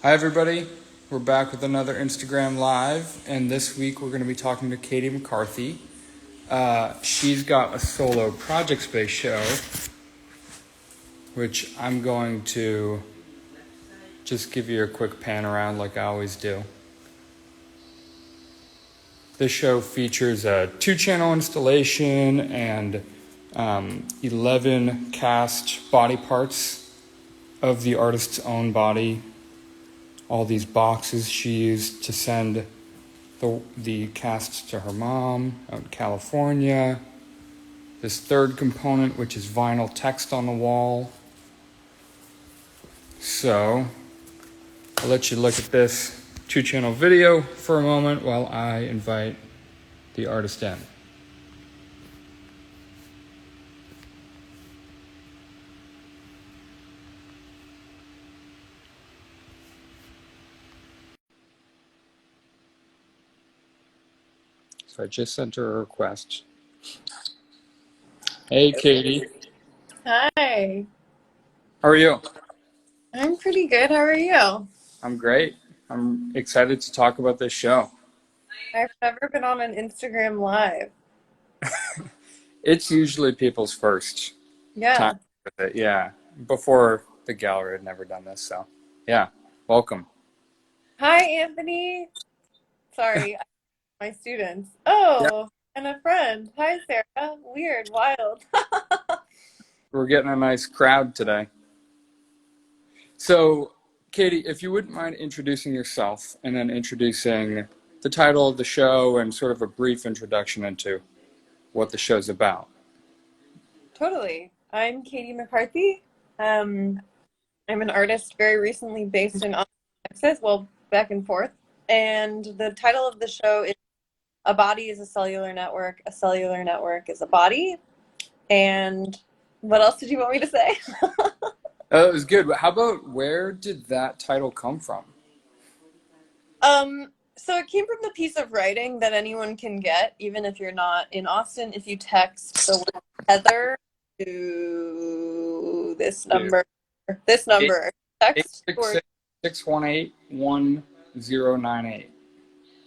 Hi everybody, we're back with another Instagram Live, and this week we're going to be talking to Katy McCarthy. She's got a solo projects-based show, which I'm going to just give you a quick pan around like I always do. This show features a 2-channel installation and 11 cast body parts of the artist's own body. All these boxes she used to send the cast to her mom out in California. This third component, which is vinyl text on the wall. So, I'll let you look at this 2-channel video for a moment while I invite the artist in. So I just sent her a request. Hey, Katy. Hi, How are you? I'm pretty good. How are you? I'm great. I'm excited to talk about this show. I've never been on an Instagram Live. It's usually people's first time Yeah. with it, yeah. Before the gallery had never done this, so yeah. Welcome. Hi, Anthony. Sorry, my students. Yeah, Oh, and a friend. Hi, Sarah. Weird, wild. we're getting a nice crowd today. So, Katy, if you wouldn't mind introducing yourself and then introducing the title of the show and sort of a brief introduction into what the show's about. Totally. I'm Katy McCarthy. Um, I'm an artist very recently based in Austin, Texas. Well, back and forth. And the title of the show is A Body is a Cellular Network. A Cellular Network is a Body. And what else did you want me to say? Oh, it was good. But how about where did that title come from? So it came from the piece of writing that anyone can get, even if you're not in Austin. If you text the word Heather to Dude, this eight number, eight text six or six 618 1098.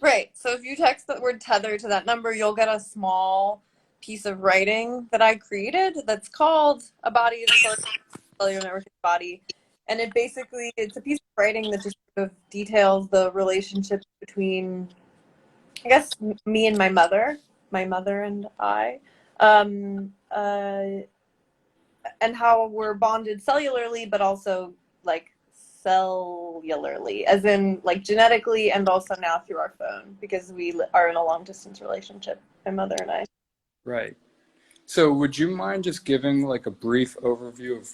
right. So if you text the word tether to that number, you'll get a small piece of writing that I created that's called A Body is a Cellular Network Body. And it's a piece of writing that just sort of details the relationship between I guess me and my mother and I, um, uh, and how we're bonded cellularly, but also like cellularly, as in like genetically, and also now through our phone because we are in a long distance relationship. My mother and I. Right. So would you mind just giving like a brief overview of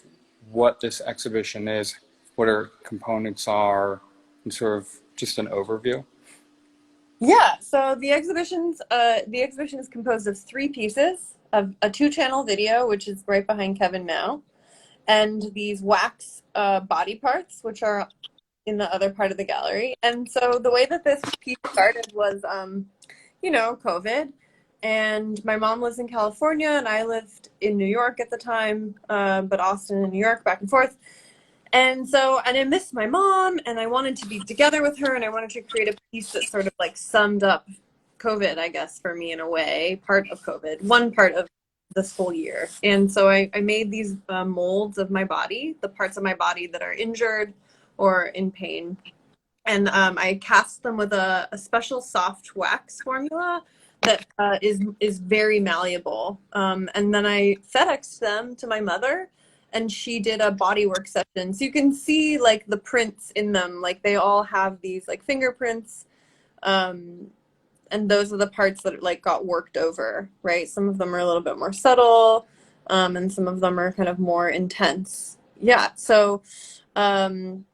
what this exhibition is, what our components are, and sort of just an overview? Yeah. So the exhibition is composed of three pieces of a 2-channel video, which is right behind Kevin now, and these wax body parts, which are in the other part of the gallery. And so the way that this piece started was, COVID. And my mom lives in California, and I lived in New York at the time, but Austin and New York, back and forth. And I missed my mom, and I wanted to be together with her, and I wanted to create a piece that sort of like summed up COVID, I guess, for me in a way, part of COVID, one part of this whole year. And so I made these molds of my body, the parts of my body that are injured or in pain. And I cast them with a special soft wax formula that is very malleable. And then I FedExed them to my mother, and she did a bodywork session. So you can see like the prints in them, like they all have these like fingerprints. Um, and those are the parts that like got worked over, right? Some of them are a little bit more subtle, and some of them are kind of more intense. Yeah. So um,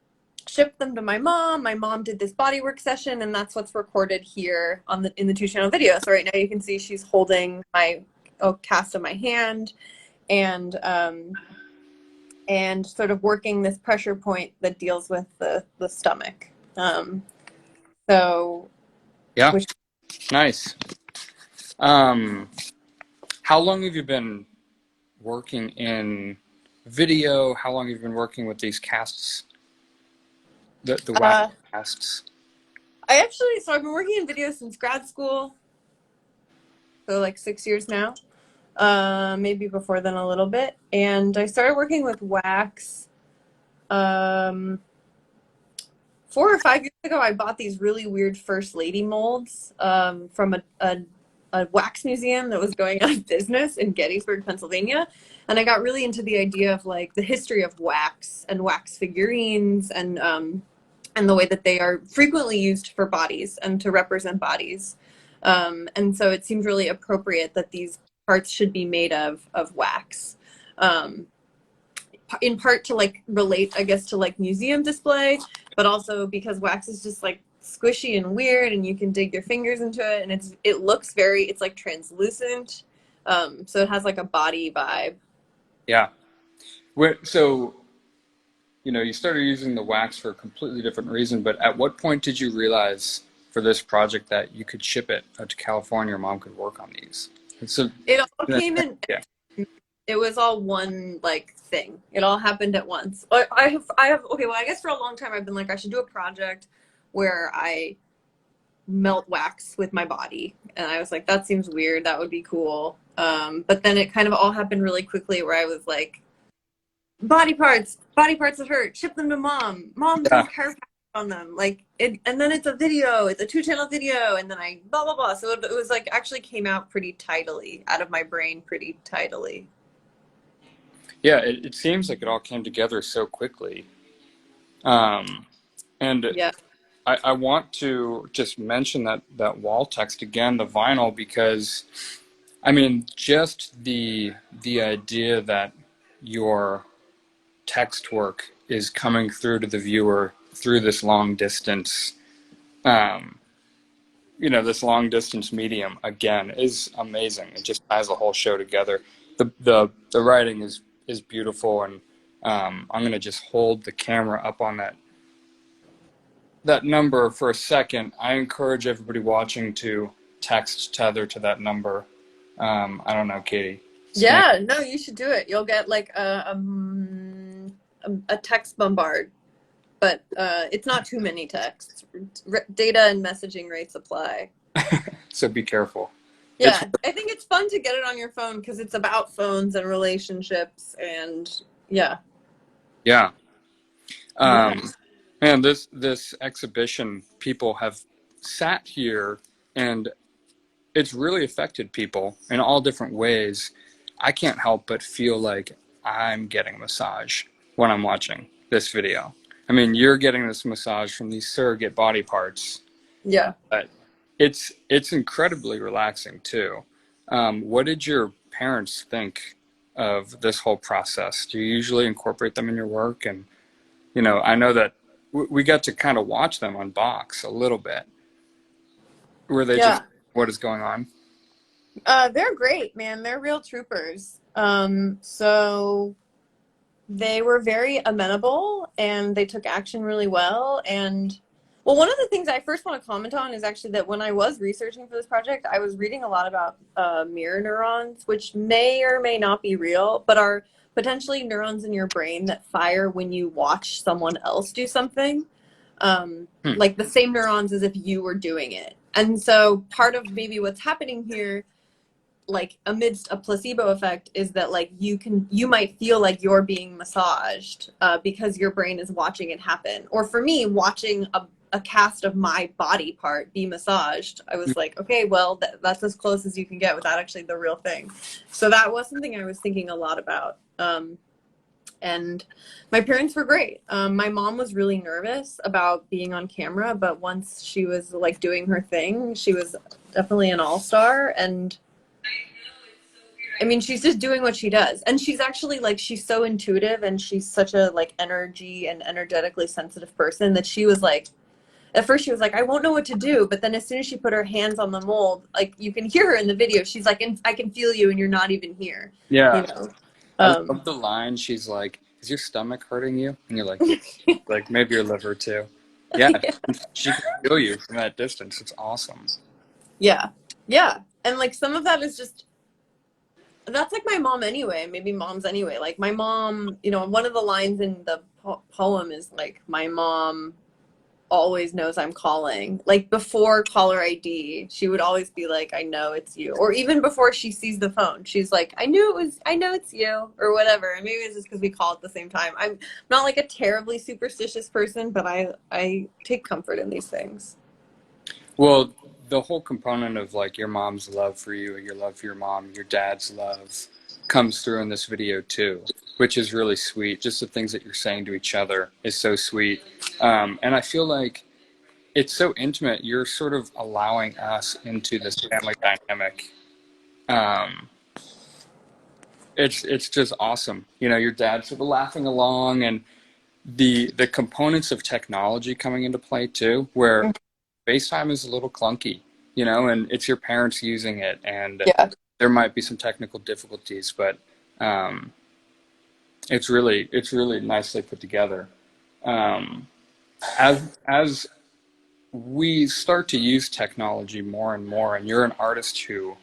shipped them to my mom. My mom did this bodywork session, and that's what's recorded here on the in the 2-channel video. So right now you can see she's holding my cast of my hand, and sort of working this pressure point that deals with the stomach. So Yeah, which nice. Um, how long have you been working in video? How long have you been working with these casts? The wax Uh, casts. so I've been working in video since grad school, so like 6 years now. Maybe before then a little bit. And I started working with wax um, 4 or 5 years ago. I bought these really weird First Lady molds from a wax museum that was going out of business in Gettysburg, Pennsylvania. And I got really into the idea of like the history of wax and wax figurines and the way that they are frequently used for bodies and to represent bodies. And so it seemed really appropriate that these parts should be made of wax. Um, in part to like relate, I guess, to like museum display, but also because wax is just like squishy and weird, and you can dig your fingers into it, and it looks it's like translucent, so it has like a body vibe. Yeah. So, you started using the wax for a completely different reason, but at what point did you realize for this project that you could ship it out to California, your mom could work on these? And so, It all came in. yeah. It was all one like thing. It all happened at once. I have okay. Well, I guess for a long time I've been like I should do a project where I melt wax with my body, and I was like that seems weird. That would be cool. But then it kind of all happened really quickly where I was like body parts that hurt, ship them to mom. Mom does Yeah. chiropractic on them. Like it, and then it's a video. It's a 2-channel video, and then I blah blah blah. So it was like actually came out pretty tidily out of my brain pretty tidily. Yeah, it seems like it all came together so quickly. Um, and Yeah. I want to just mention that wall text again, the vinyl, because I mean, just the idea that your text work is coming through to the viewer through this long distance, um, this long distance medium again is amazing. It just ties the whole show together. The writing is beautiful, and I'm gonna just hold the camera up on that number for a second. I encourage everybody watching to text tether to that number. I don't know, Katie. Yeah, no, you should do it. You'll get like a text bombard, but it's not too many texts. Data and messaging rates apply. So be careful. It's Yeah, I think it's fun to get it on your phone because it's about phones and relationships and yeah. yeah. Yeah. Man, this exhibition, people have sat here, and it's really affected people in all different ways. I can't help but feel like I'm getting a massage when I'm watching this video. I mean, you're getting this massage from these surrogate body parts, Yeah. but it's incredibly relaxing too. What did your parents think of this whole process? Do you usually incorporate them in your work? And I know that we got to kind of watch them unbox a little bit. Were they just Yeah. what is going on? They're great, man. They're real troopers. So they were very amenable and they took action really well. And well, one of the things I first want to comment on is actually that when I was researching for this project, I was reading a lot about mirror neurons, which may or may not be real, but are potentially neurons in your brain that fire when you watch someone else do something. Like the same neurons as if you were doing it. And so part of maybe what's happening here, like amidst a placebo effect, is that like you might feel like you're being massaged because your brain is watching it happen. Or for me, watching a cast of my body part be massaged, I was like, okay, well, that's as close as you can get without actually the real thing. So that was something I was thinking a lot about. And my parents were great. My mom was really nervous about being on camera, but once she was like doing her thing, she was definitely an all-star. And I mean, she's just doing what she does. And she's actually like, she's so intuitive and she's such a like energy and energetically sensitive person that she was like, at first she was like, I won't know what to do. But then as soon as she put her hands on the mold, like you can hear her in the video. She's like, I can feel you and you're not even here. Yeah. You know? I love the line. She's like, "Is your stomach hurting you?" And you're like, "Like maybe your liver too." Yeah, Yeah. she can feel you from that distance. It's awesome. Yeah. Yeah. And like some of that is just, that's like my mom anyway, maybe moms anyway. Like my mom, one of the lines in the poem is like, my mom always knows I'm calling. Like before caller ID, she would always be like, I know it's you. Or even before she sees the phone, she's like, I know it's you, or whatever. And maybe it's just because we call at the same time. I'm not like a terribly superstitious person, but I take comfort in these things. Well, the whole component of like your mom's love for you, your love for your mom, your dad's love comes through in this video too, which is really sweet. Just the things that you're saying to each other is so sweet. And I feel like it's so intimate. You're sort of allowing us into this family dynamic. Um, it's just awesome. You know, your dad's sort of laughing along, and the components of technology coming into play too, where FaceTime is a little clunky, you know, and it's your parents using it, and Yeah. there might be some technical difficulties, but um, it's really nicely put together. Um, as we start to use technology more and more, and you're an artist who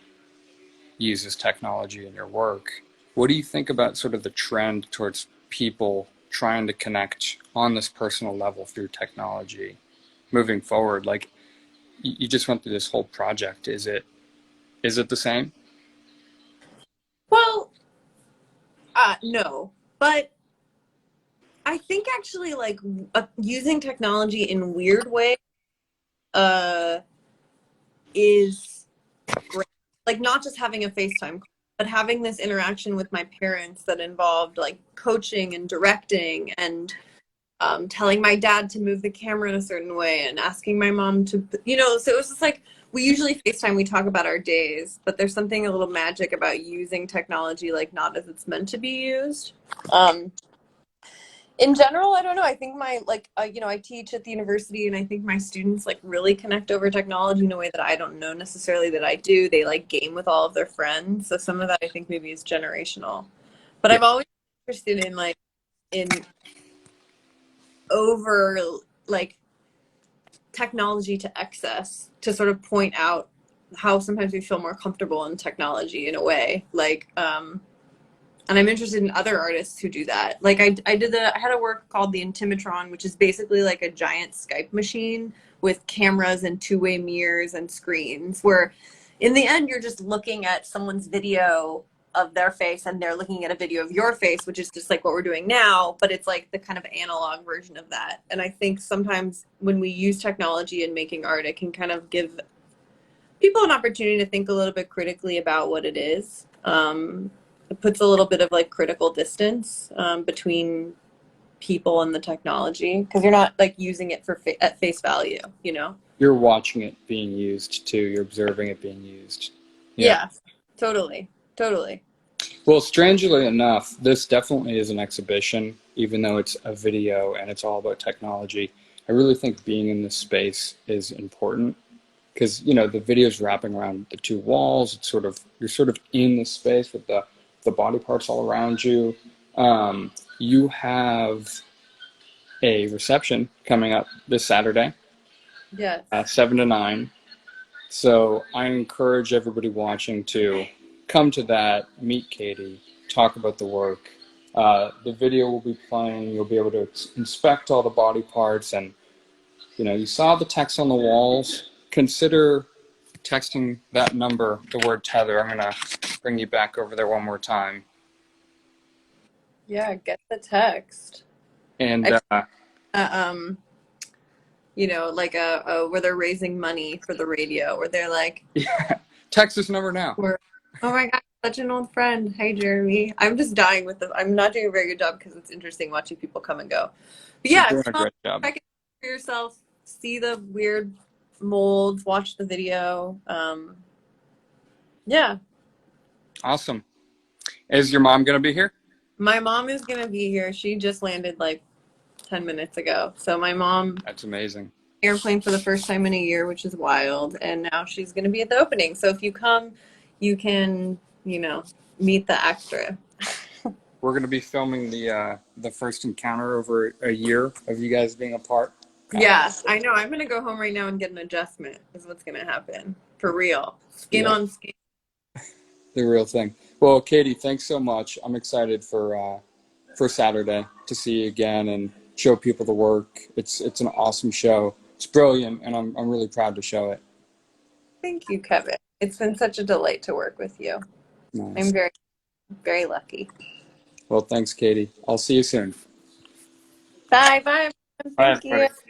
uses technology in your work, what do you think about sort of the trend towards people trying to connect on this personal level through technology moving forward? Like you just went through this whole project. Is it the same? Well, no, but I think actually like using technology in weird ways uh, is great. Like not just having a FaceTime call, but having this interaction with my parents that involved like coaching and directing and telling my dad to move the camera in a certain way and asking my mom to, you know, so it was just like we usually FaceTime, we talk about our days, but there's something a little magic about using technology like not as it's meant to be used. Um, in general, I don't know. I think my like you know, I teach at the university, and I think my students like really connect over technology in a way that I don't know necessarily that I do. They like game with all of their friends, so some of that I think maybe is generational. But Yeah. I'm always interested in like in over like technology to excess to sort of point out how sometimes we feel more comfortable in technology in a way like and I'm interested in other artists who do that. Like I had a work called the Intimatron, which is basically like a giant Skype machine with cameras and two-way mirrors and screens, where in the end you're just looking at someone's video of their face and they're looking at a video of your face, which is just like what we're doing now, but it's like the kind of analog version of that. And I think sometimes when we use technology in making art, it can kind of give people an opportunity to think a little bit critically about what it is. It puts a little bit of like critical distance between people and the technology because you're not like using it for at face value, you know? You're watching it being used too. You're observing it being used. Yeah. Yeah, totally. Totally. Well, strangely enough, this definitely is an exhibition, even though it's a video and it's all about technology. I really think being in this space is important because, you know, the video's wrapping around the two walls. It's sort of, you're sort of in this space with the body parts all around you. You have a reception coming up this Saturday, Yes. 7 to 9. So I encourage everybody watching to come to that, meet Katy, talk about the work. The video will be playing. You'll be able to inspect all the body parts, and you know, you saw the text on the walls. Consider texting that number, the word tether. I'm gonna bring you back over there one more time. Yeah, get the text. And I um you know, like a where they're raising money for the radio, where they're like, yeah, text this number now. we're, oh my God, such an old friend. Hey, Jeremy. I'm just dying with I'm not doing a very good job because it's interesting watching people come and go. But You're yeah, doing a come great job. check it for yourself. See the weird molds. Watch the video. Yeah, Awesome. Is your mom gonna be here? my mom is gonna be here. She just landed like 10 minutes ago. So my mom That's amazing. airplane for the first time in a year, which is wild. And now she's gonna be at the opening. So if you come, you can, you know, meet the extra. We're going to be filming the first encounter over a year of you guys being apart. Yeah, I know. I'm gonna go home right now and get an adjustment. Is what's gonna happen for real. Skin Yeah, on skin. the real thing. Well, Katy, thanks so much. I'm excited for Saturday to see you again, and show people the work. It's an awesome show. It's brilliant, and I'm really proud to show it. Thank you, Kevin. It's been such a delight to work with you. Nice. I'm very, very lucky. Well, thanks, Katie. I'll see you soon. Bye, bye, everyone. Bye, Thank you. everybody.